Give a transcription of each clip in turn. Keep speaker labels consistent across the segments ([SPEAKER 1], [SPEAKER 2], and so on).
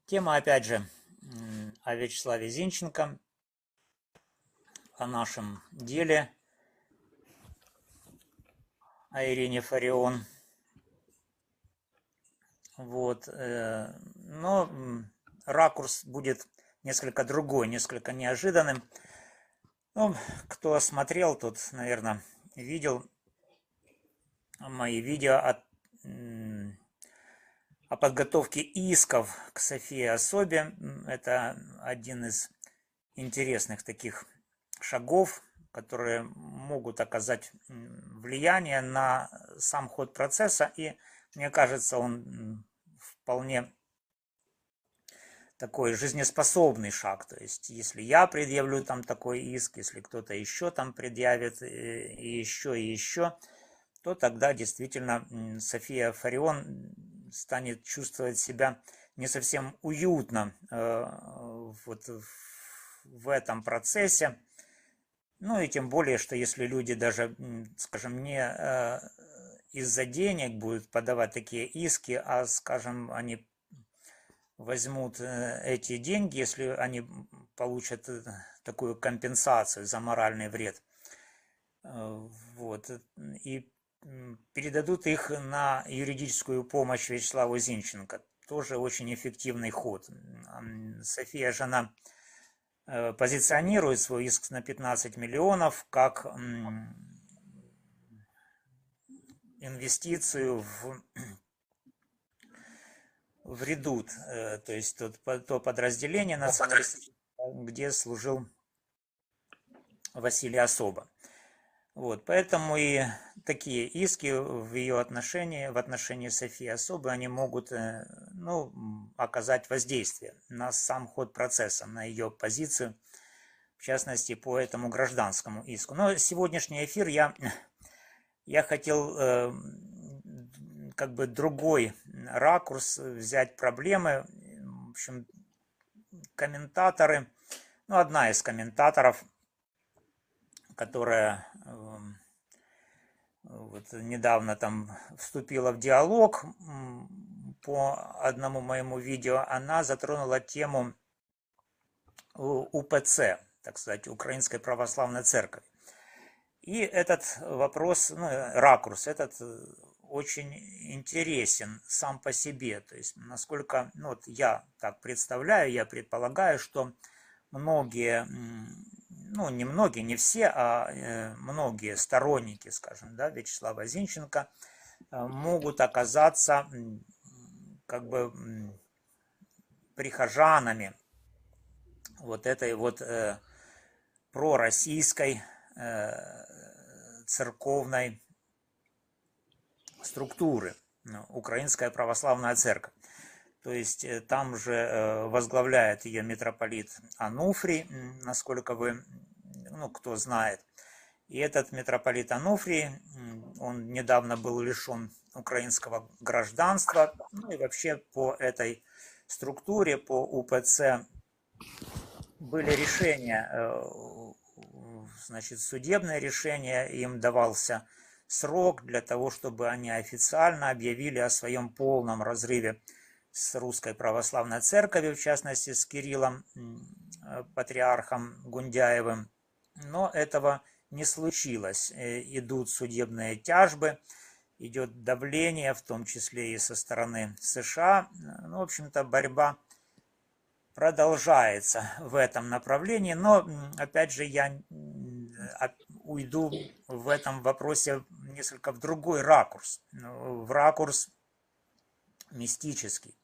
[SPEAKER 1] Тема, опять же, о Вячеславе Зинченко, о нашем деле, о Ирине Фарион. Вот. Но ракурс будет несколько другой, несколько неожиданным. Ну, кто смотрел, тот, наверное, видел мои видео о подготовке исков к Софии Особе. Это один из интересных таких шагов, которые могут оказать влияние на сам ход процесса. И мне кажется, он вполне такой жизнеспособный шаг. То есть, если я предъявлю там такой иск, если кто-то еще там предъявит и еще, то тогда действительно София Фарион станет чувствовать себя не совсем уютно вот в этом процессе. Ну и тем более, что если люди даже, скажем, не из-за денег будут подавать такие иски, а, скажем, они возьмут эти деньги, если они получат такую компенсацию за моральный вред, вот, и передадут их на юридическую помощь Вячеславу Зинченко. Тоже очень эффективный ход. София же, она позиционирует свой иск на 15 миллионов как инвестицию в редут, то есть то подразделение националистическое, где служил Василий Особо. Вот, поэтому и такие иски в ее отношении, в отношении Софии Особы, они могут оказать воздействие на сам ход процесса, на ее позицию, в частности, по этому гражданскому иску. Но сегодняшний эфир я хотел как бы другой ракурс взять проблемы. В общем, комментаторы, одна из комментаторов, которая вот недавно там вступила в диалог по одному моему видео, она затронула тему УПЦ, так сказать, Украинской Православной Церкви. И этот вопрос, ракурс этот очень интересен сам по себе. То есть, насколько, я так представляю, я предполагаю, что многие, не многие, не все, а многие сторонники, скажем, да, Вячеслава Зинченко могут оказаться как бы прихожанами вот этой вот пророссийской церковной структуры, Украинская Православная Церковь. То есть там же возглавляет ее митрополит Ануфрий, насколько вы, кто знает. И этот митрополит Ануфрий, он недавно был лишен украинского гражданства. Ну и вообще по этой структуре, по УПЦ, были решения, значит, судебное решение, им давался срок для того, чтобы они официально объявили о своем полном разрыве с Русской Православной Церковью, в частности с Кириллом, патриархом Гундяевым. Но этого не случилось. Идут судебные тяжбы, идет давление, в том числе и со стороны США. В общем-то, борьба продолжается в этом направлении, но, опять же, я уйду в этом вопросе несколько в другой ракурс, в ракурс мистический.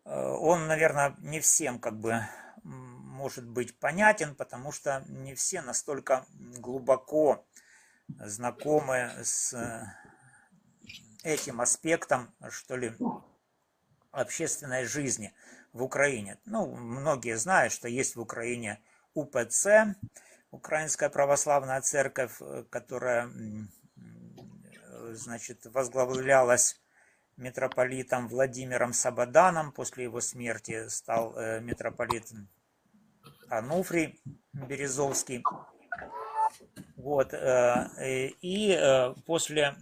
[SPEAKER 1] Он, наверное, не всем как бы может быть понятен, потому что не все настолько глубоко знакомы с этим аспектом, что ли, общественной жизни в Украине. Многие знают, что есть в Украине УПЦ, Украинская Православная Церковь, которая, значит, возглавлялась митрополитом Владимиром Сабаданом. После его смерти стал митрополит Ануфрий Березовский. Вот. И после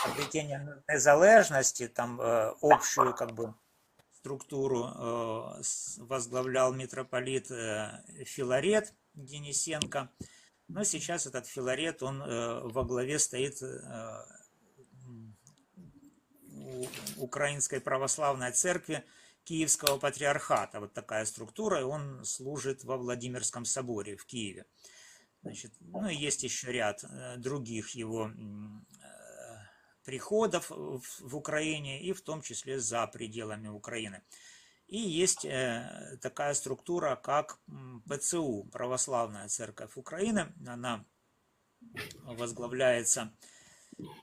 [SPEAKER 1] обретения незалежности, там общую как бы структуру возглавлял митрополит Филарет Денисенко. Но сейчас этот Филарет, он во главе стоит Украинской Православной Церкви Киевского Патриархата. Вот такая структура, и он служит во Владимирском соборе в Киеве. Значит, ну и есть еще ряд других его приходов в Украине, и в том числе за пределами Украины. И есть такая структура, как ПЦУ, Православная Церковь Украины. Она возглавляется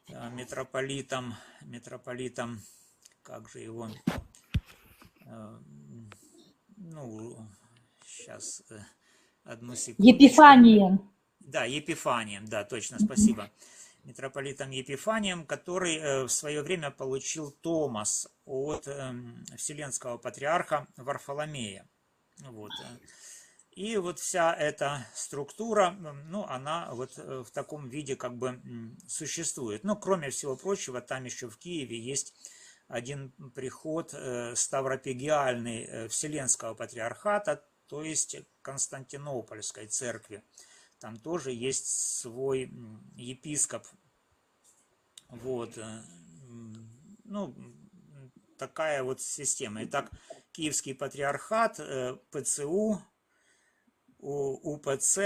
[SPEAKER 1] митрополитом, как же его, ну, сейчас, одну секундочку.
[SPEAKER 2] Епифанием.
[SPEAKER 1] Да, Епифанием, да, точно, спасибо. Митрополитом Епифанием, который в свое время получил томос от Вселенского патриарха Варфоломея. Вот. И вот вся эта структура, ну, она вот в таком виде как бы существует. Но кроме всего прочего, там еще в Киеве есть один приход ставропигиальный Вселенского патриархата, то есть Константинопольской церкви. Там тоже есть свой епископ. Вот. Ну, такая вот система. Итак, Киевский патриархат, ПЦУ, УПЦ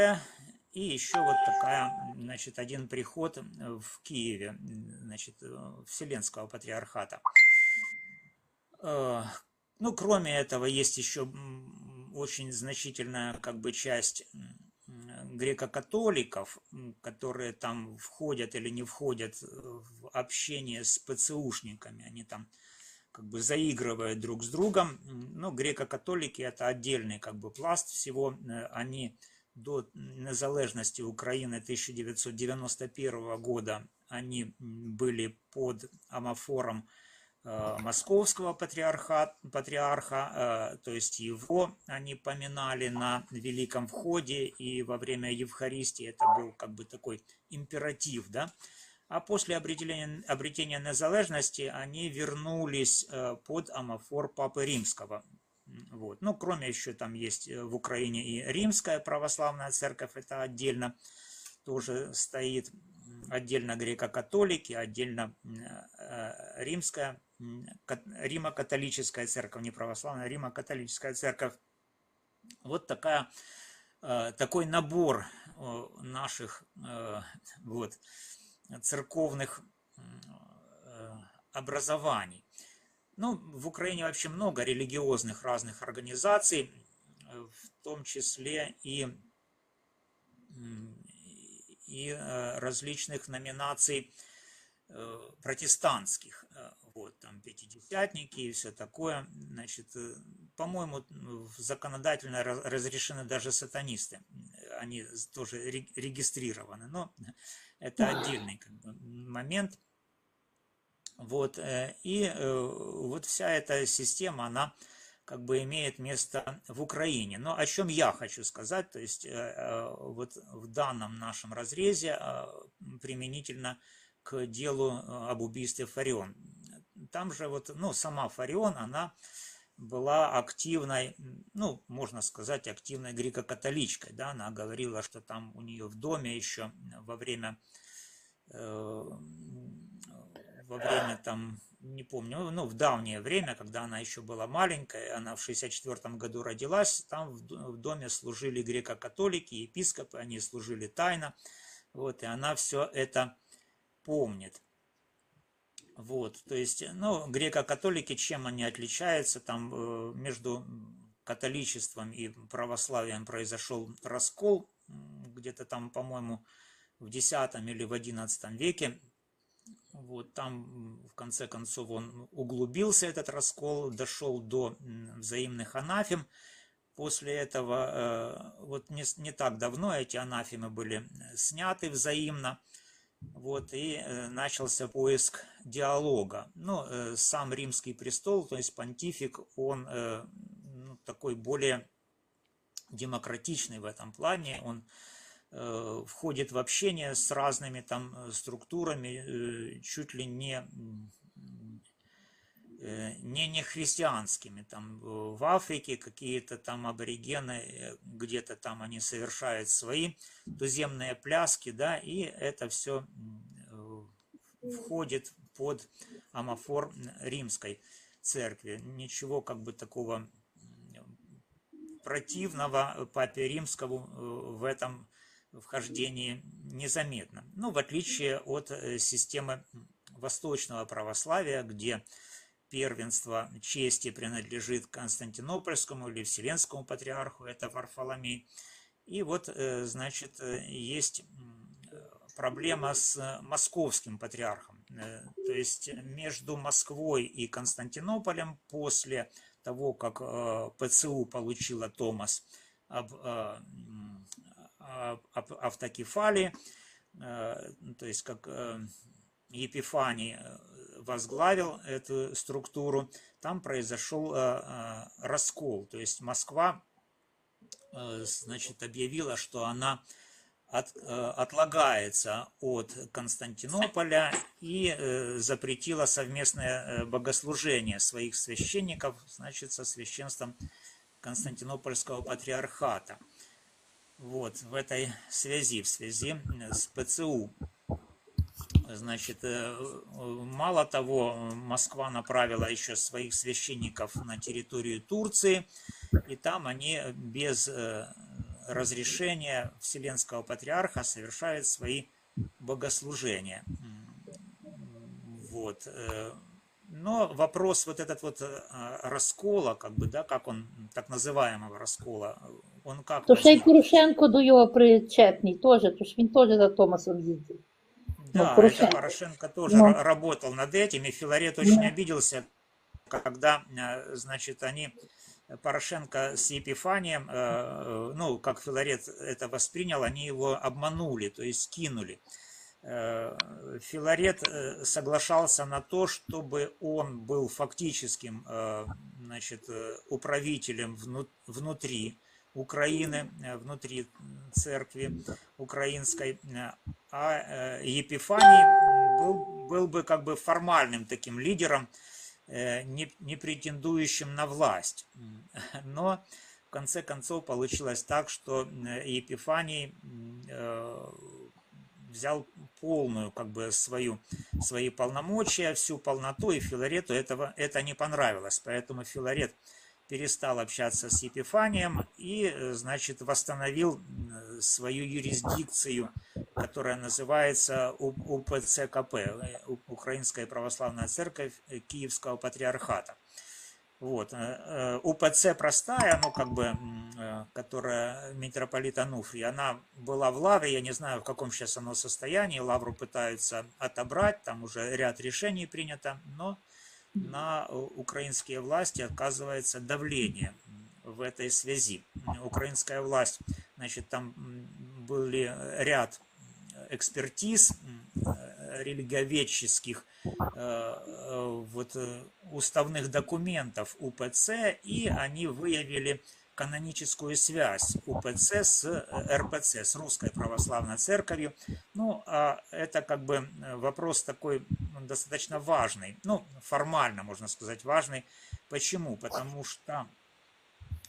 [SPEAKER 1] и еще вот такая, значит, один приход в Киеве, значит, Вселенского патриархата. Ну, кроме этого, есть еще очень значительная как бы часть греко-католиков, которые там входят или не входят в общение с ПЦУшниками, они там как бы заигрывают друг с другом. Но греко-католики это отдельный как бы пласт всего, они до незалежности Украины 1991 года они были под амофором Московского патриарха, то есть его они поминали на Великом Входе, и во время Евхаристии это был как бы такой императив, да. А после обретения незалежности они вернулись под амофор Папы Римского. Вот. Ну, кроме еще там есть в Украине и Римская Православная Церковь, это отдельно тоже стоит, отдельно греко-католики, отдельно Римская, Римо-католическая церковь, не православная, Римо-католическая церковь. Вот такой набор наших вот, церковных образований. Ну, в Украине вообще много религиозных разных организаций, в том числе и различных номинаций протестантских. Вот, там пятидесятники и все такое. Значит, по-моему, законодательно разрешены даже сатанисты. Они тоже регистрированы. Но это отдельный как бы момент. Вот, и вот вся эта система, она как бы имеет место в Украине. Но о чем я хочу сказать, то есть вот в данном нашем разрезе применительно к делу об убийстве Фарион. Там же вот, ну, сама Фарион, она была активной, ну, можно сказать, активной греко-католичкой, да, она говорила, что там у нее в доме еще во время там, не помню, ну, в давнее время, когда она еще была маленькая, она в 1964 году родилась, там в доме служили греко-католики, епископы, они служили тайно, вот, и она все это помнит. Вот, то есть, ну, греко-католики, чем они отличаются, там между католичеством и православием произошел раскол, где-то там, по-моему, в X или в XI веке. Вот там, в конце концов, он углубился, этот раскол, дошел до взаимных анафем. После этого, вот не так давно эти анафемы были сняты взаимно. Вот, и начался поиск диалога. Ну, сам Римский престол, то есть понтифик, он такой более демократичный в этом плане, он входит в общение с разными там структурами, чуть ли не не христианскими. Там в Африке какие-то там аборигены, где-то там они совершают свои туземные пляски, да, и это все входит под амафор римской церкви. Ничего как бы такого противного папе римскому в этом вхождении незаметно. Ну, в отличие от системы восточного православия, где первенство чести принадлежит Константинопольскому или Вселенскому патриарху, это Варфоломей. И вот, значит, есть проблема с московским патриархом. То есть между Москвой и Константинополем после того, как ПЦУ получила Томас об автокефалии, то есть как Епифаний возглавил эту структуру, там произошел раскол. То есть Москва, значит, объявила, что она отлагается от Константинополя и запретила совместное богослужение своих священников, значит, со священством Константинопольского патриархата. Вот, в этой связи, в связи с ПЦУ. Значит, мало того, Москва направила еще своих священников на территорию Турции, и там они без разрешения Вселенского патриарха совершают свои богослужения. Вот. Но вопрос вот этот вот раскола, как бы, да, как он, так называемого раскола, он как
[SPEAKER 2] То ще й
[SPEAKER 1] возник?
[SPEAKER 2] Порошенко до його причетний теж, тож він теж за Томасом їздив.
[SPEAKER 1] Да, это Порошенко тоже работал над этим, и Филарет очень обиделся, когда, значит, они, Порошенко с Епифанием, ну, как Филарет это воспринял, они его обманули, то есть кинули. Филарет соглашался на то, чтобы он был фактическим, значит, управителем внутри Украины, внутри церкви украинской, а Епифаний был бы как бы формальным таким лидером, не претендующим на власть. Но в конце концов получилось так, что Епифаний взял полную как бы свои полномочия, всю полноту, и Филарету это не понравилось. Поэтому Филарет перестал общаться с Епифанием и, значит, восстановил свою юрисдикцию, которая называется УПЦКП, Украинская Православная Церковь Киевского Патриархата. Вот. УПЦ простая, ну, как бы, которая митрополит Ануфрий, она была в Лавре, я не знаю, в каком сейчас оно состоянии, Лавру пытаются отобрать, там уже ряд решений принято, но на украинские власти оказывается давление в этой связи. Украинская власть, значит, там были ряд экспертиз религиоведческих, вот, уставных документов УПЦ, и они выявили каноническую связь УПЦ с РПЦ, с Русской Православной Церковью. Ну, а это как бы вопрос такой достаточно важный, ну, формально, можно сказать, важный. Почему? Потому что,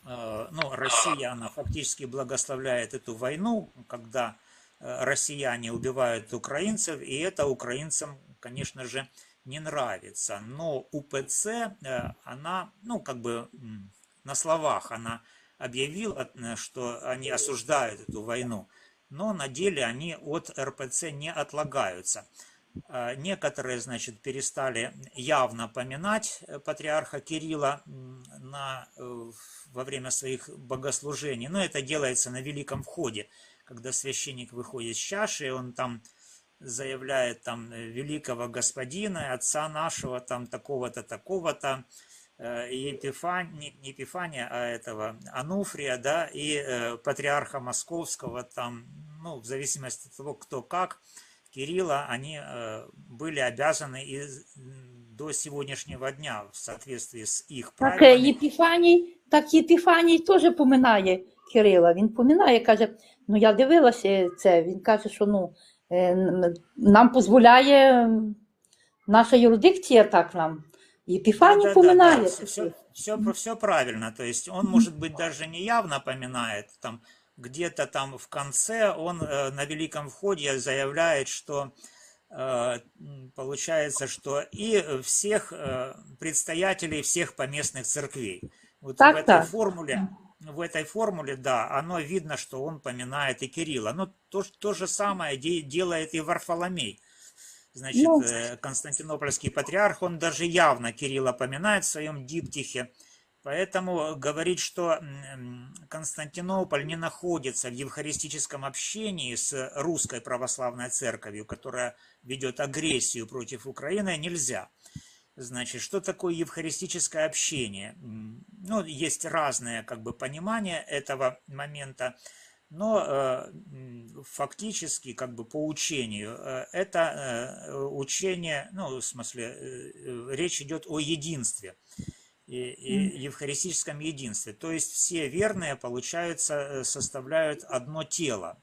[SPEAKER 1] ну, Россия, она фактически благословляет эту войну, когда россияне убивают украинцев, и это украинцам, конечно же, не нравится. Но УПЦ, она, ну, как бы на словах она объявила, что они осуждают эту войну, но на деле они от РПЦ не отлагаются. Некоторые, значит, перестали явно поминать патриарха Кирилла во время своих богослужений, но это делается на Великом Входе, когда священник выходит с чаши, он там заявляет там великого господина, отца нашего, там такого-то, такого-то, не Епифания, а этого Ануфрия, да, и патриарха Московского, там, ну, в зависимости от того, кто как, Кирилла, они были обязаны и до сегодняшнего дня в соответствии с их правилами.
[SPEAKER 2] Так Єпіфаній теж поминає Кирила. Він поминає, каже, ну я дивилася це, він каже, що ну, нам дозволяє наша юрисдикція так нам Епіфаній
[SPEAKER 1] Да,
[SPEAKER 2] поминає
[SPEAKER 1] все,
[SPEAKER 2] таких.
[SPEAKER 1] все правильно. То есть он, может быть, даже не явно поминает, там где-то там в конце он на Великом Входе заявляет, что получается, что и всех предстоятелей всех поместных церквей. Вот
[SPEAKER 2] Так, так.
[SPEAKER 1] в этой формуле, да, оно видно, что он поминает и Кирилла. Но то же самое делает и Варфоломей. Значит,
[SPEAKER 2] Ну,
[SPEAKER 1] Константинопольский патриарх, он даже явно Кирилла поминает в своем диптихе. Поэтому говорить, что Константинополь не находится в евхаристическом общении с русской православной церковью, которая ведет агрессию против Украины, нельзя. Значит, что такое евхаристическое общение? Ну, есть разные как бы понимания этого момента, но фактически, как бы по учению, это учение, ну, в смысле, речь идет о единстве, и евхаристическом единстве. То есть все верные, получается, составляют одно тело,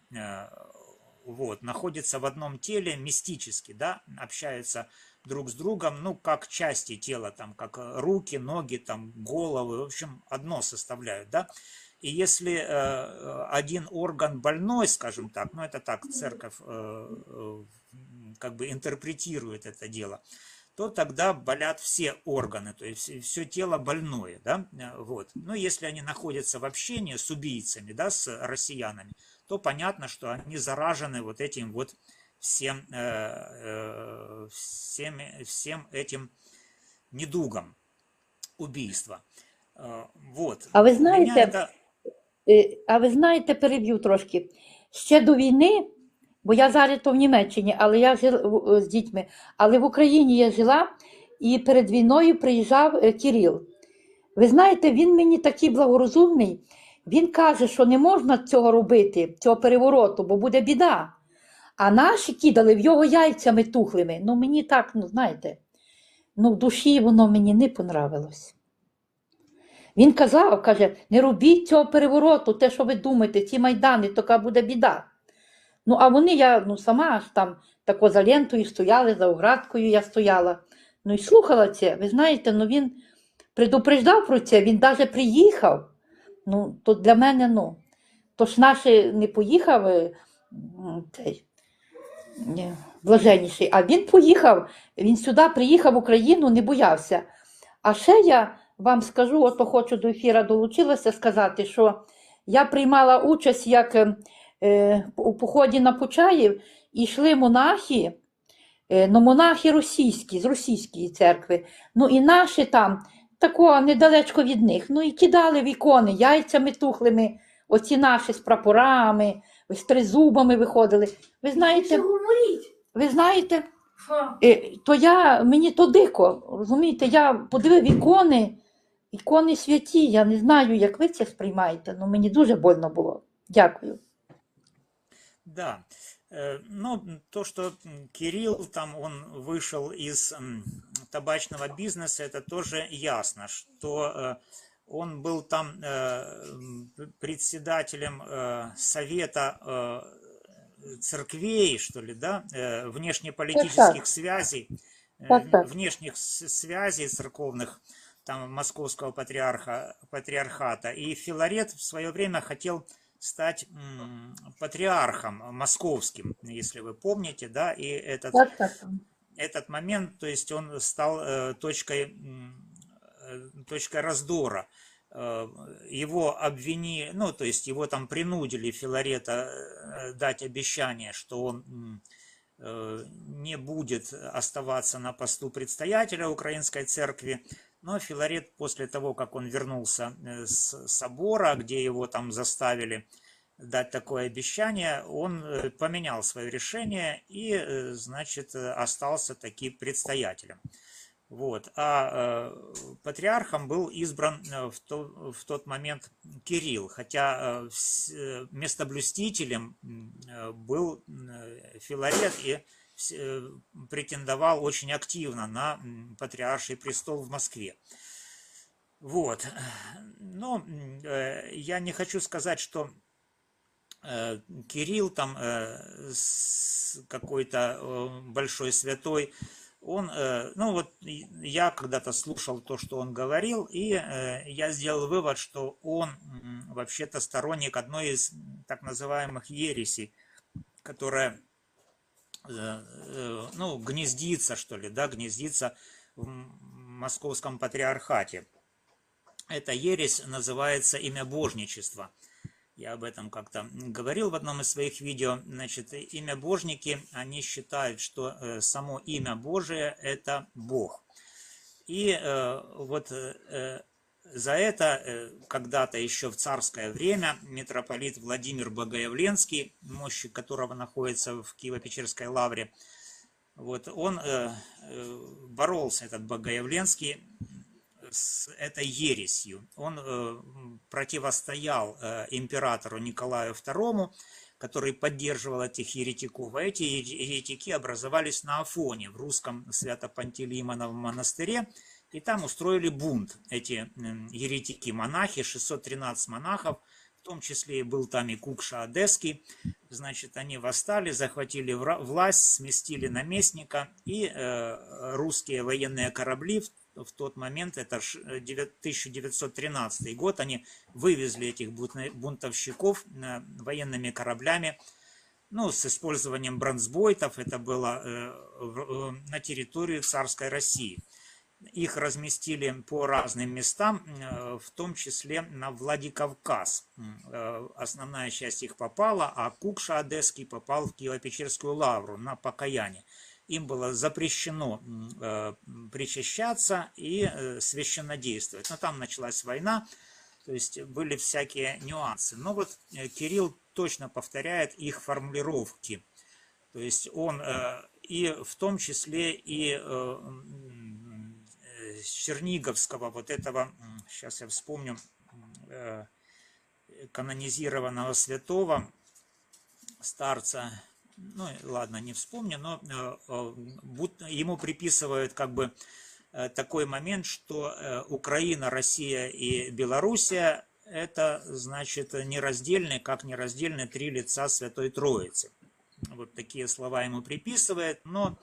[SPEAKER 1] вот, находятся в одном теле мистически, да, общаются друг с другом, ну, как части тела, там, как руки, ноги, там, головы, в общем, одно составляют, да. И если один орган больной, скажем так, ну, это так церковь как бы интерпретирует это дело, то тогда болят все органы, то есть все тело больное, да, вот. Но если они находятся в общении с убийцами, да, с россиянами, то понятно, что они заражены вот этим вот всем этим недугом убийства. Вот.
[SPEAKER 2] а ви
[SPEAKER 1] Меня
[SPEAKER 2] знаєте,
[SPEAKER 1] это...
[SPEAKER 2] переб'ю трошки. Ще до війни, бо я зараз то в Німеччині, але я жила з дітьми, але в Україні я жила, і перед війною приїжджав Кирил. Ви знаєте, він мені такий благорозумний, він каже, що не можна цього робити, цього перевороту, бо буде біда. А наші кидали в його яйцями тухлими. Ну мені так, ну знаєте, ну в душі воно мені не понравилось. Він казав, каже, не робіть цього перевороту, те, що ви думаєте, ці майдани, така буде біда. Ну, а вони, я сама ж там тако за лентою стояли, за оградкою я стояла. Ну і слухала це. Ви знаєте, ну він предупреждав про це, він навіть приїхав. Ну, то для мене, ну, то ж наше не поїхав цей блаженніший, а він поїхав, він сюди приїхав в Україну, не боявся. А ще я вам скажу, ото хочу до ефіру долучилася сказати, що я приймала участь як у поході на Почаїв, і йшли монахи, ну монахи російські, з російської церкви, ну і наші там, такого недалечко від них, ну і кидали в ікони яйцями тухлими, оці наші з прапорами, з тризубами виходили. Ви знаєте, то мені то дико, розумієте, я подивив ікони святі, я не знаю, як ви це сприймаєте, але мені дуже больно було. Дякую.
[SPEAKER 1] Да, ну, то, что Кирилл там, он вышел из табачного бизнеса, это тоже ясно, что он был там председателем совета церквей, что ли, да, внешнеполитических связей, внешних связей церковных, там, Московского патриархата. И Филарет в свое время хотел стать патриархом московским, если вы помните, да, и этот момент, то есть он стал точкой раздора. Его обвинили, ну, то есть его там принудили, Филарета, дать обещание, что он не будет оставаться на посту предстоятеля Украинской церкви. Но Филарет после того, как он вернулся с собора, где его там заставили дать такое обещание, он поменял свое решение и, значит, остался таки предстоятелем. Вот. А патриархом был избран в тот момент Кирилл, хотя местоблюстителем был Филарет и претендовал очень активно на патриарший престол в Москве. Вот. Но я не хочу сказать, что Кирилл там какой-то большой святой, ну вот я когда-то слушал то, что он говорил, и я сделал вывод, что он вообще-то сторонник одной из так называемых ересей, которая, ну, гнездится, что ли, да, гнездится в московском патриархате. Эта ересь называется имябожничество. Я об этом как-то говорил в одном из своих видео. Значит, имябожники, они считают, что само имя Божие – это Бог. И вот за это когда-то еще в царское время митрополит Владимир Богоявленский, мощи которого находится в Киево-Печерской лавре, вот он боролся, этот Богоявленский, с этой ересью. Он противостоял императору Николаю II, который поддерживал этих еретиков. А эти еретики образовались на Афоне, в русском Свято-Пантелеймоновом монастыре, и там устроили бунт. Эти еретики-монахи, 613 монахов, в том числе был там и Кукша Одесский. Значит, они восстали, захватили власть, сместили наместника, и русские военные корабли в тот момент, это 1913 год, они вывезли этих бунтовщиков военными кораблями, ну, с использованием бронзбойтов, это было на территории царской России. Их разместили по разным местам, в том числе на Владикавказ. Основная часть их попала, а Кукша Одесский попал в Киево-Печерскую лавру на покаяние. Им было запрещено причащаться и священнодействовать. Но там началась война, то есть были всякие нюансы. Но вот Кирилл точно повторяет их формулировки. То есть он и в том числе и Черниговского, вот этого, сейчас я вспомню, канонизированного святого старца, ну ладно, не вспомню, но ему приписывают как бы такой момент, что Украина, Россия и Белоруссия – это, значит, нераздельные, как нераздельные три лица Святой Троицы. Вот такие слова ему приписывают, но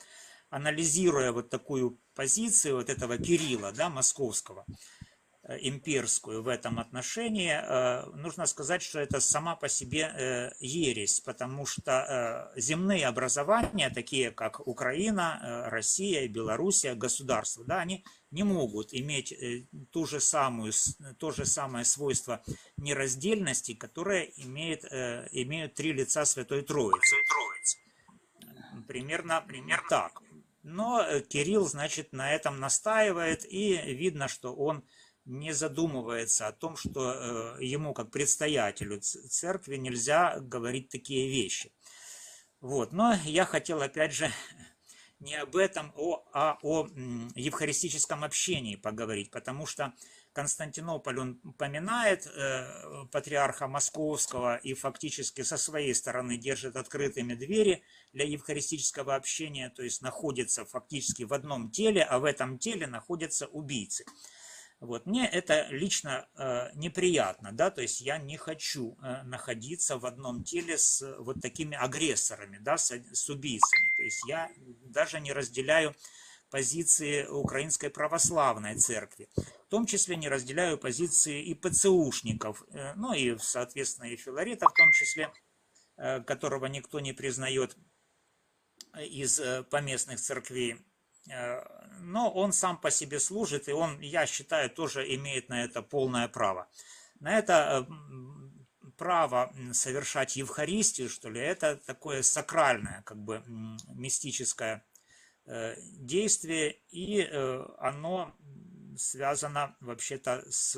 [SPEAKER 1] анализируя вот такую позицию вот этого Кирилла, да, московского, имперскую в этом отношении, нужно сказать, что это сама по себе ересь, потому что земные образования, такие как Украина, Россия и Белоруссия, государства, да, они не могут иметь то же самое свойство нераздельности, которое имеют три лица Святой Троицы. Примерно так. Но Кирилл, значит, на этом настаивает, и видно, что он не задумывается о том, что ему, как предстоятелю церкви, нельзя говорить такие вещи. Вот. Но я хотел, опять же, не об этом, а о евхаристическом общении поговорить, потому что Константинополь, он упоминает патриарха Московского и фактически со своей стороны держит открытыми двери для евхаристического общения, то есть находится фактически в одном теле, а в этом теле находятся убийцы. Вот. Мне это лично неприятно, да, то есть я не хочу находиться в одном теле с вот такими агрессорами, да, с убийцами. То есть я даже не разделяю позиции Украинской Православной Церкви. В том числе не разделяю позиции и ПЦУшников, ну и, соответственно, и Филарета в том числе, которого никто не признает из поместных церквей. Но он сам по себе служит, и он, я считаю, тоже имеет на это полное право. На это право совершать Евхаристию, что ли, это такое сакральное, как бы мистическое действие, и оно связано вообще-то с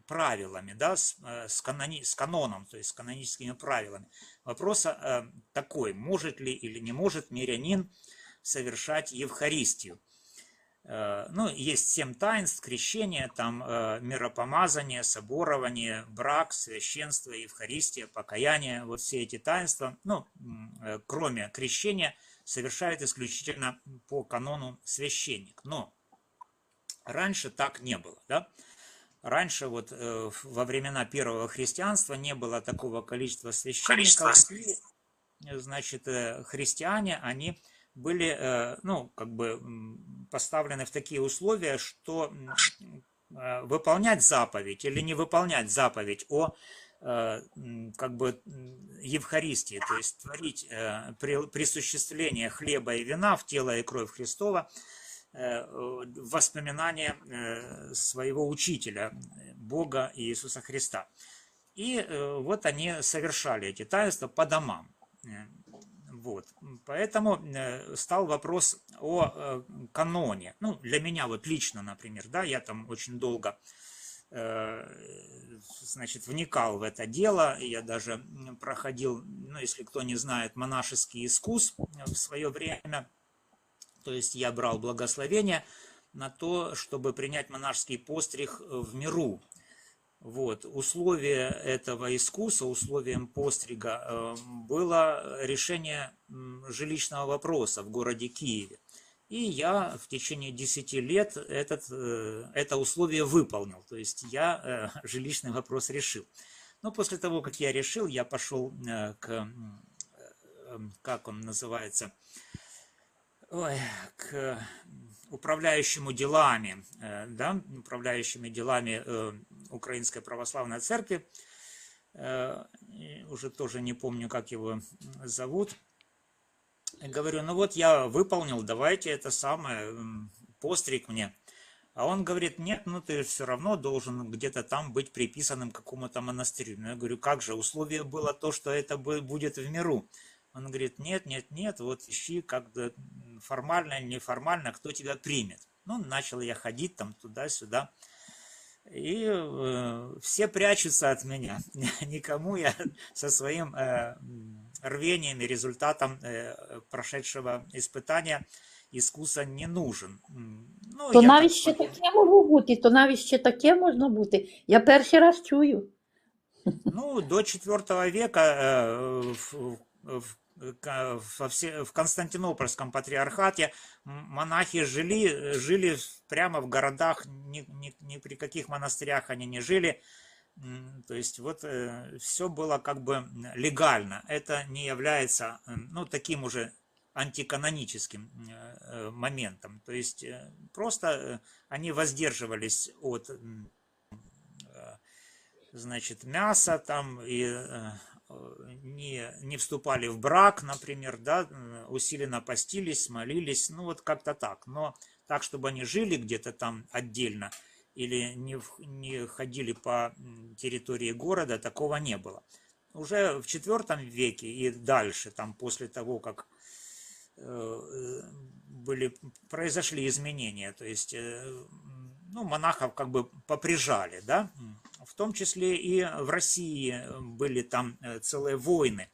[SPEAKER 1] правилами, да, с каноном, то есть с каноническими правилами. Вопрос такой, может ли или не может мирянин совершать Евхаристию. Ну, есть 7 таинств: крещение, там миропомазание, соборование, брак, священство, Евхаристия, покаяние. Вот все эти таинства, ну, кроме крещения, совершает исключительно по канону священник. Но раньше так не было, да? Раньше вот во времена первого христианства не было такого количества священников, и, значит, христиане, они были, ну, как бы поставлены в такие условия, что выполнять заповедь или не выполнять заповедь о как бы Евхаристии, то есть творить присуществление хлеба и вина в тело и кровь Христова, воспоминание своего учителя, Бога Иисуса Христа. И вот они совершали эти таинства по домам. Вот. Поэтому стал вопрос о каноне. Ну, для меня вот лично, например, да, я там очень долго, значит, вникал в это дело. Я даже проходил, ну, если кто не знает, монашеский искус в свое время. То есть я брал благословение на то, чтобы принять монашеский постриг в миру. Вот. Условие этого искуса, условием пострига было решение жилищного вопроса в городе Киеве. И я в течение 10 лет это условие выполнил. То есть я жилищный вопрос решил. Но после того, как я решил, я пошел как он называется, к управляющему делами, да, управляющими делами Украинской Православной Церкви, уже тоже не помню, как его зовут. Говорю, ну вот я выполнил, давайте это самое, постриг мне. А он говорит, нет, ну ты все равно должен где-то там быть приписанным к какому-то монастырю. Ну, я говорю, как же, условие было то, что это будет в миру. Он говорит, нет, нет, нет, вот ищи как-то формально, неформально, кто тебя примет. Ну, начал я ходить там туда-сюда. И все прячутся от меня. Никому я со своим рвением и результатом прошедшего испытания искуса не нужен. Ну,
[SPEAKER 2] То
[SPEAKER 1] я
[SPEAKER 2] навіть
[SPEAKER 1] так
[SPEAKER 2] ще
[SPEAKER 1] подумал.
[SPEAKER 2] таке могло бути, то навіть ще таке можна бути. Я перший раз чую.
[SPEAKER 1] Ну, до IV века в Константинопольском патриархате монахи жили прямо в городах, ни при каких монастырях они не жили. То есть вот все было как бы легально. Это не является, ну, таким уже антиканоническим моментом. То есть просто они воздерживались от, значит, мяса там и не вступали в брак, например, да, усиленно постились, молились, ну вот как-то так. Но так, чтобы они жили где-то там отдельно или не ходили по территории города, такого не было. Уже в IV веке и дальше, там после того, как произошли изменения, то есть ну, монахов как бы поприжали, да, в том числе и в России были там целые войны.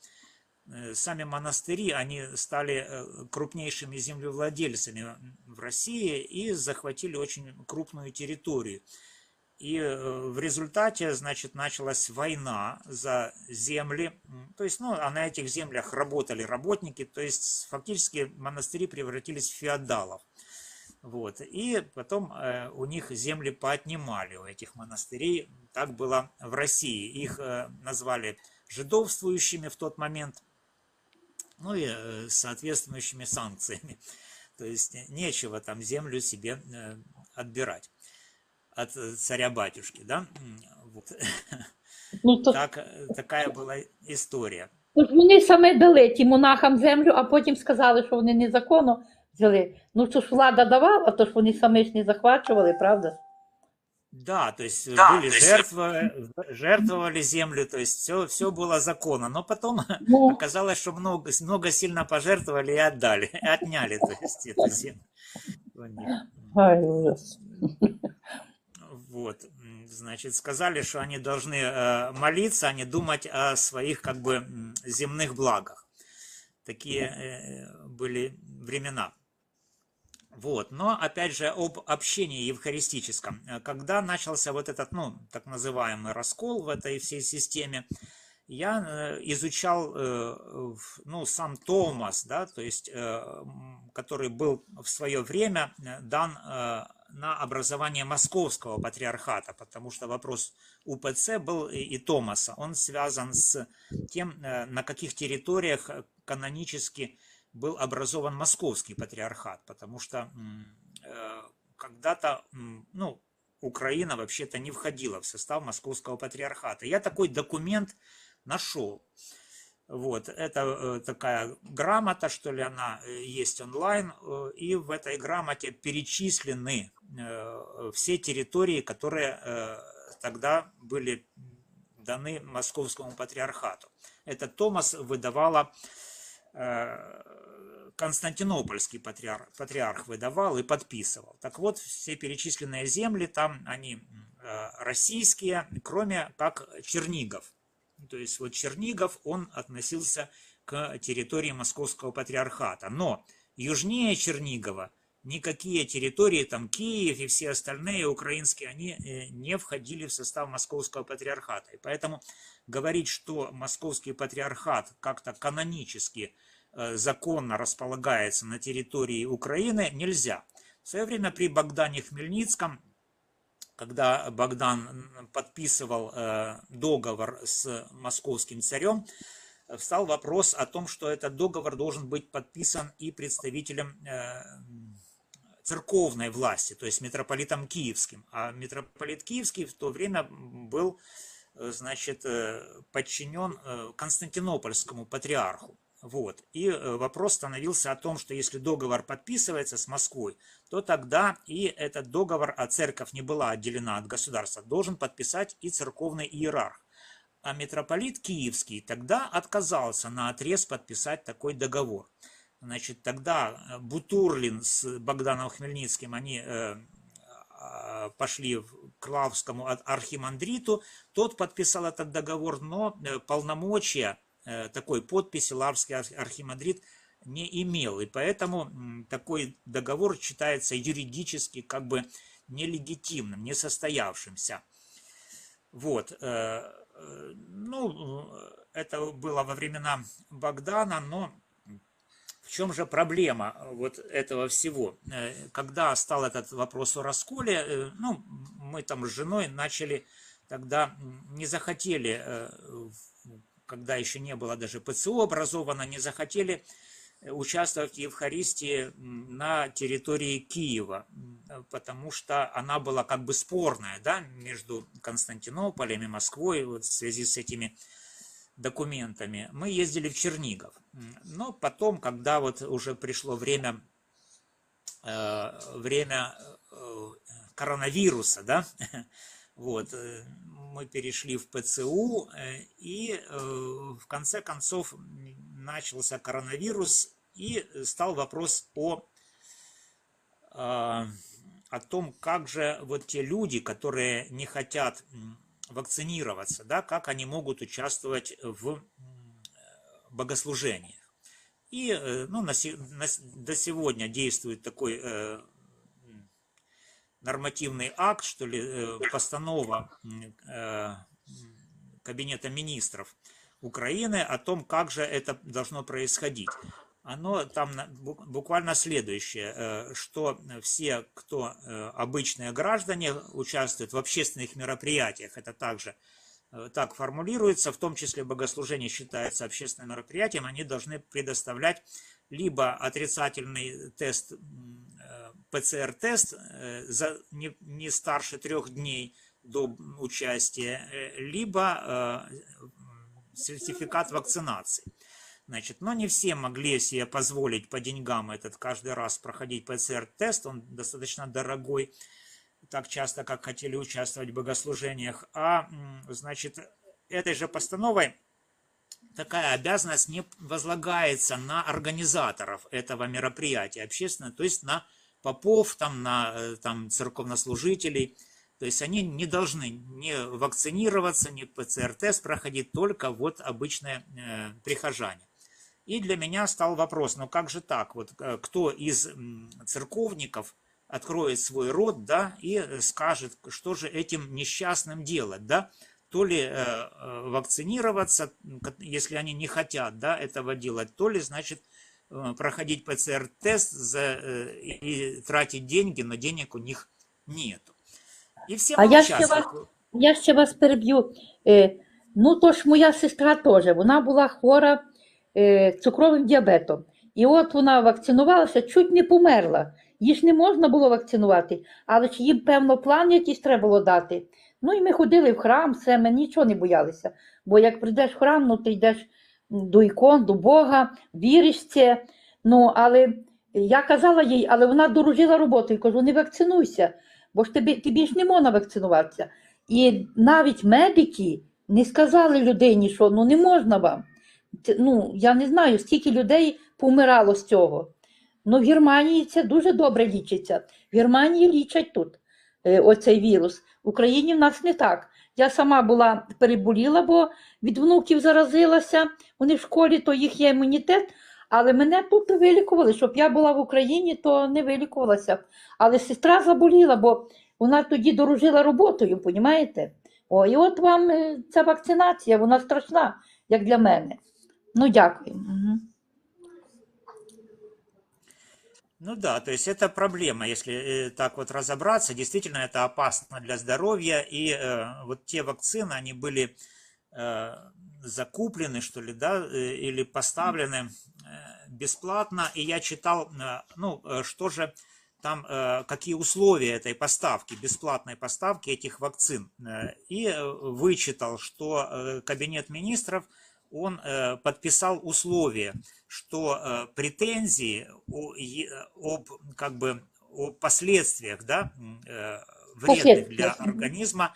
[SPEAKER 1] Сами монастыри, они стали крупнейшими землевладельцами в России и захватили очень крупную территорию. И в результате, значит, началась война за земли. То есть, ну, а на этих землях работали работники. То есть, фактически монастыри превратились в феодалов. Вот. И потом у них земли поотнимали, у этих монастырей. Так было в России. Их назвали жидовствующими в тот момент. Ну и соответствующими санкциями. То есть, нечего там землю себе отбирать от царя-батюшки, да, вот.
[SPEAKER 2] Ну, то,
[SPEAKER 1] Такая була історія.
[SPEAKER 2] то ж вони саме дали ті монахам землю, а потім сказали, що вони незаконно взяли. Ну, то ж влада давала, а то ж вони самі ж не захвачували, правда?
[SPEAKER 1] Да, то есть были жертвы, жертвовали землю, то есть все было законно, но потом
[SPEAKER 2] Ну,
[SPEAKER 1] оказалось, что много сильно пожертвовали и отдали, и отняли, то есть эту землю у них.
[SPEAKER 2] ай, ужас.
[SPEAKER 1] Вот, значит, сказали, что они должны молиться, а не думать о своих как бы земных благах. Такие были времена. Вот, но опять же об общении евхаристическом. Когда начался вот этот, ну, так называемый раскол в этой всей системе, я изучал, ну, сам Томас, да, то есть, который был в свое время дан на образование Московского патриархата, потому что вопрос УПЦ был и Томаса, он связан с тем, на каких территориях канонически был образован Московский патриархат, потому что когда-то, ну, Украина вообще-то не входила в состав Московского патриархата. Я такой документ нашел. Вот, это такая грамота, что ли, она есть онлайн, и в этой грамоте перечислены все территории, которые тогда были даны Московскому патриархату. Этот томос выдавала Константинопольский патриарх выдавал и подписывал. Так вот, все перечисленные земли там, они российские, кроме как Чернигов. То есть вот Чернигов, он относился к территории Московского патриархата. Но южнее Чернигова никакие территории, там Киев и все остальные украинские, они не входили в состав Московского патриархата. И поэтому говорить, что Московский патриархат как-то канонически, законно располагается на территории Украины, нельзя. В свое время при Богдане Хмельницком, когда Богдан подписывал договор с московским царем, встал вопрос о том, что этот договор должен быть подписан и представителем церковной власти, то есть митрополитом Киевским. А митрополит Киевский в то время был, значит, подчинен Константинопольскому патриарху. Вот. И вопрос становился о том, что если договор подписывается с Москвой, то тогда и этот договор, а церковь не была отделена от государства, должен подписать и церковный иерарх. А митрополит Киевский тогда отказался наотрез подписать такой договор. Значит, тогда Бутурлин с Богданом Хмельницким, они пошли к Лавскому архимандриту, тот подписал этот договор, но полномочия такой подписи Лавский архимандрит не имел. И поэтому такой договор считается юридически как бы нелегитимным, несостоявшимся. Вот. Ну, это было во времена Богдана, но в чем же проблема вот этого всего? Когда стал этот вопрос о расколе, ну, мы там с женой начали тогда, не захотели, когда еще не было даже ПЦУ образовано, не захотели участвовать в Евхаристии на территории Киева, потому что она была как бы спорная, да, между Константинополем и Москвой вот в связи с этими документами. Мы ездили в Чернигов, но потом, когда вот уже пришло время коронавируса, да, вот, мы перешли в ПЦУ, и в конце концов начался коронавирус, и стал вопрос о том, как же вот те люди, которые не хотят вакцинироваться, да, как они могут участвовать в богослужениях. И ну, до сегодня действует такой нормативный акт, что ли, постанова Кабинета министров Украины о том, как же это должно происходить. Оно там буквально следующее, что все, кто обычные граждане, участвуют в общественных мероприятиях, это также так формулируется, в том числе богослужение считается общественным мероприятием, они должны предоставлять либо отрицательный тест, ПЦР-тест за не старше 3 дней до участия, либо сертификат вакцинации. Значит, но не все могли себе позволить по деньгам этот каждый раз проходить ПЦР-тест, он достаточно дорогой, так часто, как хотели участвовать в богослужениях. А, значит, этой же постановой такая обязанность не возлагается на организаторов этого мероприятия общественно, то есть на попов, на церковнослужителей. То есть они не должны не вакцинироваться, не ПЦР-тест проходить, только вот обычные прихожане. И для меня стал вопрос, ну как же так, вот кто из церковников откроет свой рот, да, и скажет, что же этим несчастным делать, да, то ли вакцинироваться, если они не хотят, да, этого делать, то ли, значит, проходить ПЦР-тест и тратить деньги, но денег у них нету. І всі
[SPEAKER 2] мовчать. Я ще вас переб'ю. Ну, то ж моя сестра теж, вона була хвора цукровим діабетом. І от вона вакцинувалася, чуть не померла. Її ж не можна було вакцинувати, але ж їм, певно, план якийсь треба було дати. Ну і ми ходили в храм, все, ми нічого не боялися. Бо як прийдеш в храм, ну ти йдеш до ікон, до Бога, віриш в це. Ну, але я казала їй, але вона дорожила роботою, кажу, не вакцинуйся, бо ж тобі ж не можна вакцинуватися. І навіть медики не сказали людині, що ну не можна вам. Ну, я не знаю, скільки людей помирало з цього. Ну, в Германії це дуже добре лічиться. В Германії лічать тут оцей вірус. В Україні в нас не так. Я сама була переболіла, бо від внуків заразилася. Вони в школі, то їх є імунітет. Але мене тут вилікували. Щоб я була в Україні, то не вилікувалася. Але сестра заболіла, бо вона тоді дорожила роботою, понімаєте? О, і от вам ця вакцинація, вона страшна, як для мене. Ну, дякую. Угу.
[SPEAKER 1] Ну да, то есть это проблема, если так вот разобраться, действительно это опасно для здоровья, и вот те вакцины, они были закуплены, что ли, да, или поставлены бесплатно, и я читал, ну, что же там, какие условия этой поставки, бесплатной поставки этих вакцин, и вычитал, что Кабинет министров, он подписал условия, что претензии как бы, о последствиях, да, вредных для организма,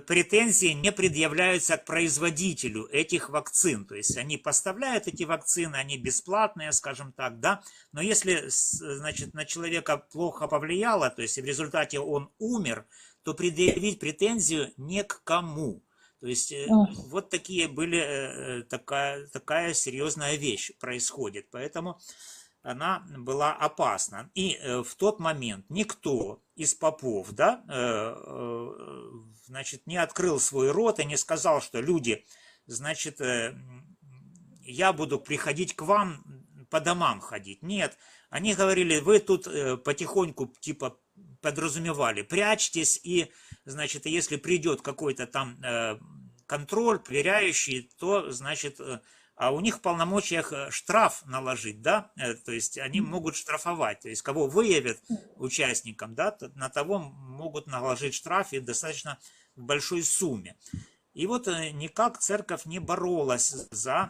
[SPEAKER 1] претензии не предъявляются к производителю этих вакцин. То есть они поставляют эти вакцины, они бесплатные, скажем так, да, но если, значит, на человека плохо повлияло, то есть в результате он умер, то предъявить претензию не к кому. То есть вот такие были, такая серьезная вещь происходит, поэтому она была опасна. И в тот момент никто из попов, да, значит, не открыл свой рот и не сказал, что люди, значит, я буду приходить к вам, по домам ходить. Нет, они говорили, вы тут потихоньку, типа, подразумевали, прячьтесь, и, значит, если придет какой-то там контроль, проверяющий, то, значит, а у них в полномочиях штраф наложить, да, то есть они могут штрафовать, то есть кого выявят участникам, да, на того могут наложить штраф и достаточно в большой сумме. И вот никак церковь не боролась за,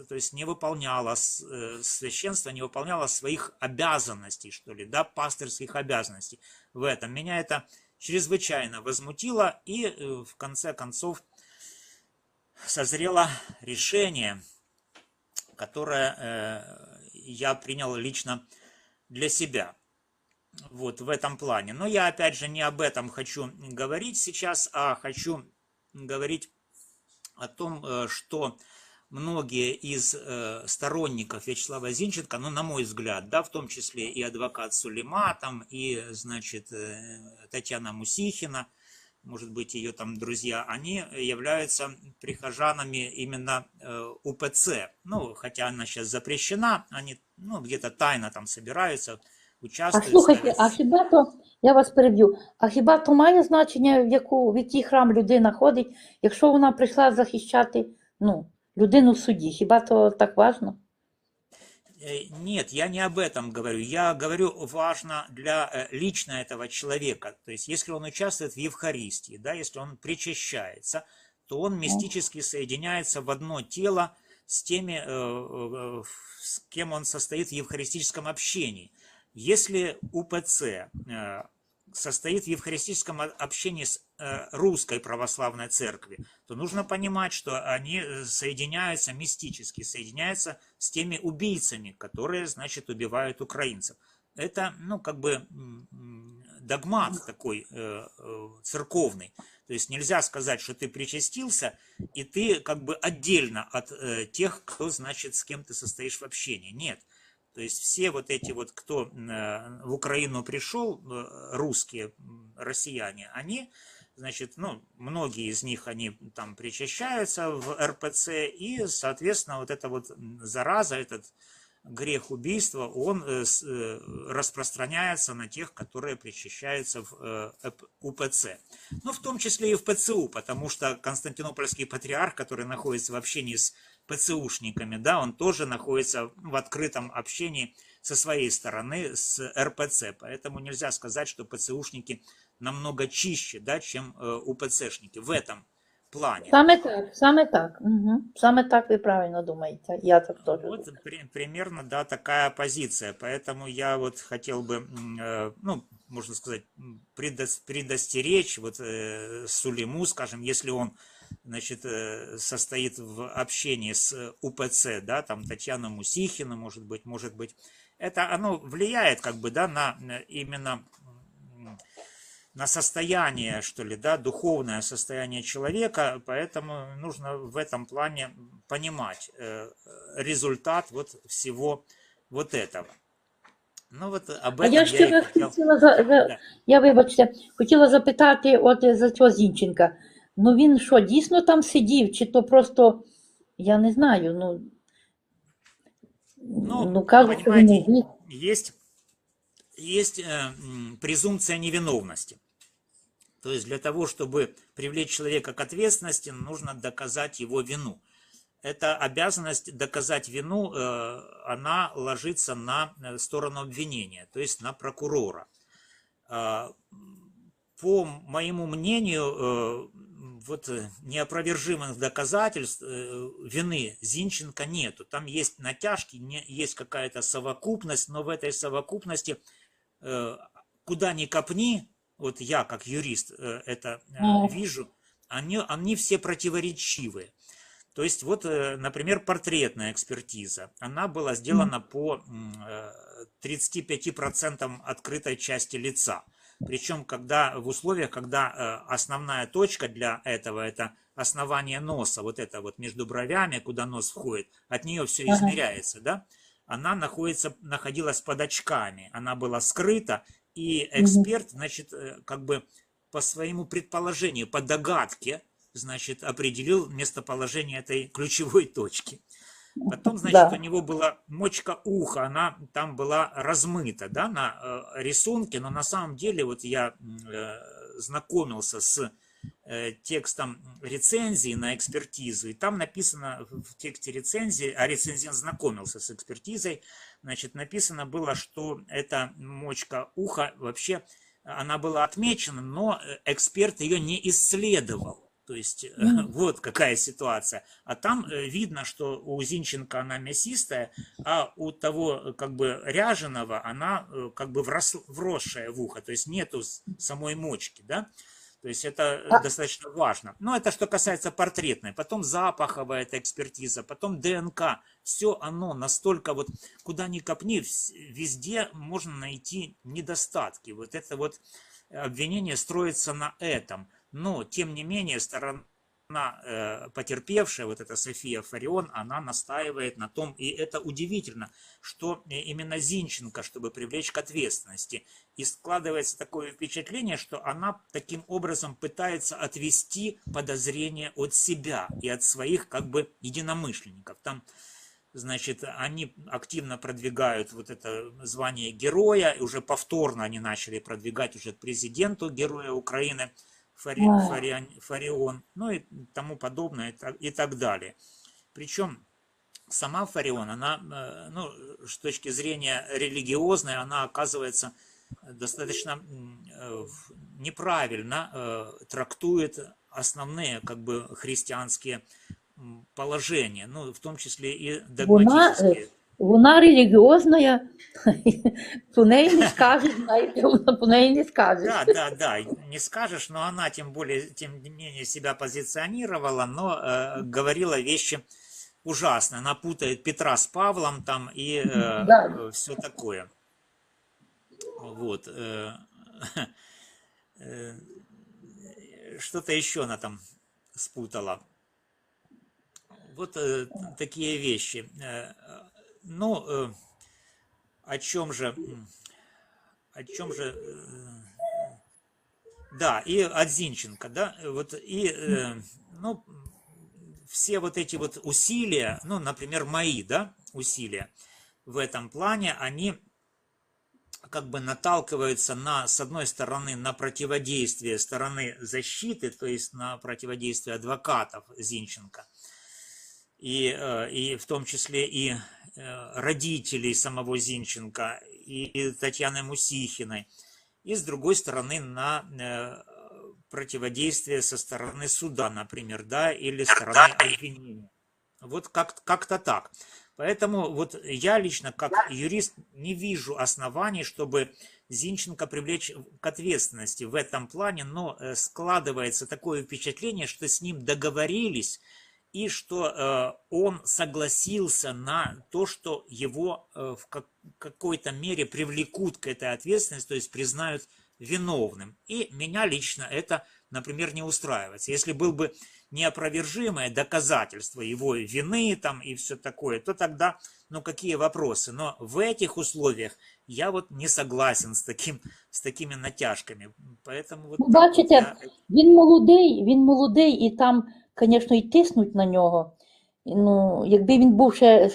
[SPEAKER 1] то есть не выполняла, священство не выполняло своих обязанностей, что ли, да, пастырских обязанностей в этом. Меня это чрезвычайно возмутило, и в конце концов созрело решение, которое я принял лично для себя. Вот в этом плане. Но я опять же не об этом хочу говорить сейчас, а хочу говорить о том, что многие из сторонников Вячеслава Зинченко, ну, на мой взгляд, да, в том числе и адвокат Сулейма, там, и, значит, Татьяна Мусихина, может быть, ее там друзья, они являются прихожанами именно УПЦ. Ну, хотя она сейчас запрещена, они, ну, где-то тайно там собираются, участвують.
[SPEAKER 2] А слухайте, а хіба то, я вас переб'ю, а хіба то має значення, в який храм людина ходить, якщо вона прийшла захищати, ну, людину в суді? Хіба то так важно?
[SPEAKER 1] Нет, я не об этом говорю. Я говорю, важно для лично этого человека. То есть, если он участвует в Евхаристии, да, если он причащается, то он мистически соединяется в одно тело с теми, с кем он состоит в евхаристическом общении. Если УПЦ состоит в евхаристическом общении с русской православной церкви, то нужно понимать, что они соединяются мистически, соединяются с теми убийцами, которые, значит, убивают украинцев. Это, ну, как бы догмат такой церковный. То есть нельзя сказать, что ты причастился, и ты как бы отдельно от тех, кто, значит, с кем ты состоишь в общении. Нет. То есть все вот эти вот, кто в Украину пришел, русские, россияне, они, значит, ну, многие из них, они там причащаются в РПЦ, и, соответственно, вот эта вот зараза, этот грех убийства, он распространяется на тех, которые причащаются в УПЦ. Ну, в том числе и в ПЦУ, потому что Константинопольский патриарх, который находится в общении с ПЦУшниками, да, он тоже находится в открытом общении со своей стороны с РПЦ. Поэтому нельзя сказать, что ПЦУшники намного чище, да, чем УПЦшники в этом плане.
[SPEAKER 2] Саме так. Угу. Саме так ви правильно думаєте. Я так теж
[SPEAKER 1] Вот
[SPEAKER 2] думаю.
[SPEAKER 1] примерно, да, такая позиция. Поэтому я вот хотел бы, ну, можно сказать, предостеречь вот Сулейму, скажем, если он, значит, состоит в общении с УПЦ, да, там Татьяна Мусихина, может быть, это оно влияет как бы, да, на именно на состояние, что ли, да, духовное состояние человека, поэтому нужно в этом плане понимать результат вот всего вот этого. Ну вот об
[SPEAKER 2] А я
[SPEAKER 1] этом я
[SPEAKER 2] ще
[SPEAKER 1] и
[SPEAKER 2] вас
[SPEAKER 1] хотел.
[SPEAKER 2] хотіла
[SPEAKER 1] Да.
[SPEAKER 2] я вибачте, хотіла запитати от за цього Зінченка. Ну він що, дійсно там сидів, чи то просто, я не знаю,
[SPEAKER 1] Ну,
[SPEAKER 2] кажуть, що він
[SPEAKER 1] понимаете,
[SPEAKER 2] убив.
[SPEAKER 1] есть презумпция невиновности. То есть для того, чтобы привлечь человека к ответственности, нужно доказать его вину. Эта обязанность доказать вину, она ложится на сторону обвинения, то есть на прокурора. По моему мнению, вот неопровержимых доказательств вины Зинченко нету. Там есть натяжки, есть какая-то совокупность, но в этой совокупности, куда ни копни, вот я как юрист это вижу, они все противоречивые. То есть вот, например, портретная экспертиза, она была сделана по 35% открытой части лица. Причем когда в условиях, когда основная точка для этого это основание носа, вот это вот между бровями, куда нос входит, от нее все измеряется, да? Она находилась под очками, она была скрыта, и эксперт, значит, как бы по своему предположению, по догадке, значит, определил местоположение этой ключевой точки. Потом, значит, у него была мочка уха, она там была размыта, да, на рисунке, но на самом деле вот я знакомился с текстом рецензии на экспертизу, и там написано в тексте рецензии, а рецензент знакомился с экспертизой, значит, написано было, что эта мочка уха вообще, она была отмечена, но эксперт ее не исследовал. То есть вот какая ситуация. А там видно, что у Зинченко она мясистая, а у того как бы ряженого она как бы вросшая в ухо. То есть нету самой мочки, да? То есть это достаточно важно. Но это что касается портретной. Потом запаховая эта экспертиза, потом ДНК. Все оно настолько вот, куда ни копни, везде можно найти недостатки. Вот это вот обвинение строится на этом. Но, тем не менее, сторона потерпевшая, вот эта София Фарион, она настаивает на том, и это удивительно, что именно Зинченко, чтобы привлечь к ответственности. И складывается такое впечатление, что она таким образом пытается отвести подозрения от себя и от своих как бы единомышленников. Там, значит, они активно продвигают вот это звание героя, и уже повторно они начали продвигать уже к президенту героя Украины, Фарион, ну и тому подобное и так далее. Причем сама Фарион, она, ну, с точки зрения религиозной, она оказывается достаточно неправильно трактует основные как бы христианские положения, ну, в том числе и догматические.
[SPEAKER 2] Вона релігіозна, по неї не скажеш, знаєте, по неї не скажеш.
[SPEAKER 1] Да, не скажешь, но она тем не менее себя позиционировала, но говорила вещи ужасные. Она путает Петра с Павлом там и все такое. Вот. Что-то еще она там спутала. Вот такие вещи. Ну, о чем же, да, и от Зинченко, да, вот, и, ну, все вот эти вот усилия, ну, например, мои, да, усилия в этом плане, они как бы наталкиваются на, с одной стороны, на противодействие стороны защиты, то есть на противодействие адвокатов Зинченко. и в том числе и родителей самого Зинченко, и Татьяны Мусихиной, и с другой стороны на противодействие со стороны суда, например, да, или стороны обвинения. Вот как-то так. Поэтому вот я лично, как юрист, не вижу оснований, чтобы Зинченко привлечь к ответственности в этом плане, но складывается такое впечатление, что с ним договорились, и что он согласился на то, что его в какой-то мере привлекут к этой ответственности, то есть признают виновным. И меня лично это, например, не устраивает. Если был бы неопровержимое доказательство его вины там и все такое, то тогда, ну какие вопросы? Но в этих условиях я вот не согласен с такими натяжками. Поэтому вот
[SPEAKER 2] Ну,
[SPEAKER 1] так вот
[SPEAKER 2] бачите,
[SPEAKER 1] я...
[SPEAKER 2] він молодий, і там, звісно, і тиснуть на нього. Ну, якби він був ще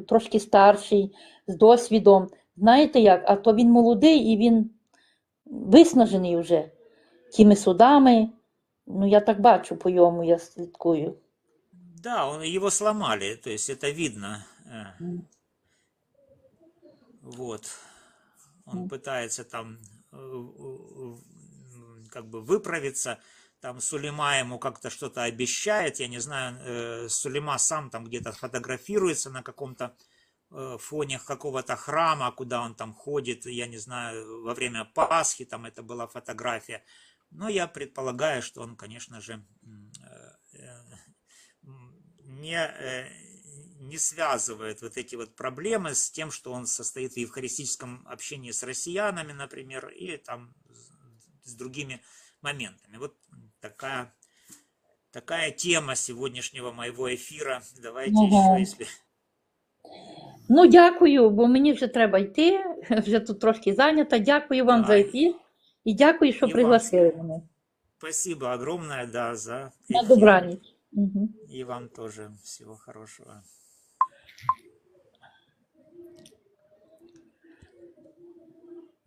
[SPEAKER 2] трошки старший, з досвідом, знаєте як, а то він молодий і він виснажений вже тими судами. Ну, я так бачу по йому, я слідкую.
[SPEAKER 1] Да, его сломали, то есть это видно. Вот. Он пытается там как бы выправиться, там Сулейма ему как-то что-то обещает, я не знаю, Сулейма сам там где-то фотографируется на каком-то фоне какого-то храма, куда он там ходит, я не знаю, во время Пасхи там это была фотография. Но я предполагаю, что он, конечно же, не связывает вот эти вот проблемы с тем, что он состоит в евхаристическом общении с россиянами, например, или там с другими моментами. Вот такая тема сегодняшнего моего эфира. Давайте еще, если...
[SPEAKER 2] Ну, дякую, бо мені вже треба йти, вже тут трошки зайнята. Дякую вам за ефір і дякую, що пригласили мене.
[SPEAKER 1] Спасибо огромное, да, за
[SPEAKER 2] На
[SPEAKER 1] эфир.
[SPEAKER 2] добраніч.
[SPEAKER 1] И вам тоже всего хорошего.